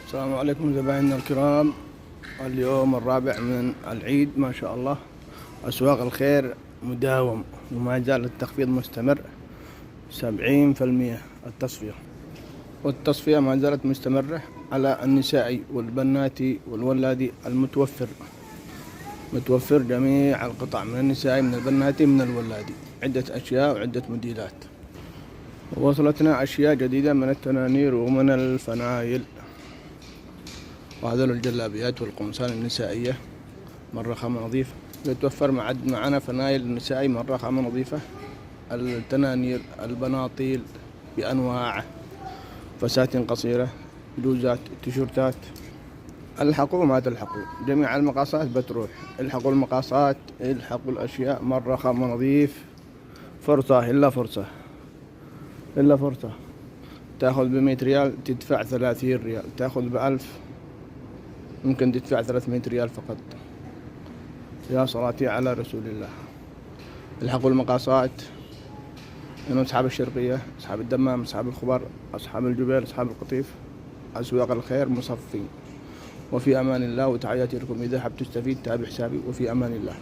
السلام عليكم زبائننا الكرام. اليوم الرابع من العيد ما شاء الله. أسواق الخير مداوم وما زال التخفيض مستمر 70% التصفية، والتصفية ما زالت مستمرة على النسائي والبناتي والولادي متوفر جميع القطع من النسائي من البناتي من الولادي، عدة أشياء وعدة موديلات. وصلتنا أشياء جديدة من التنانير ومن الفنايل، وهذول الجلابيات والقمصان النسائية مرة خامة نظيفة. يتوفر معنا فنايل النسائي مرة خامة نظيفة، التنانير، البناطيل بأنواع، فساتين قصيرة، بلوزات، تيشيرتات. الحقوا ما تلحقوا، جميع المقاسات بتروح. الحقوا المقاسات، الحقوا الأشياء، مرة خامة نظيف. فرصة إلا فرصة إلا فرصة. تأخذ ب100 ريال تدفع 30 ريال، تأخذ ب1000 ممكن تدفع 300 ريال فقط. يا صلاتي على رسول الله. الحقوا المقاسات من أصحاب الشرقية، أصحاب الدمام، أصحاب الخبر، أصحاب الجبيل، أصحاب القطيف. أسواق الخير مصفين. وفي أمان الله، وتحياتي لكم. إذا حاب تستفيد تابع حسابي، وفي أمان الله.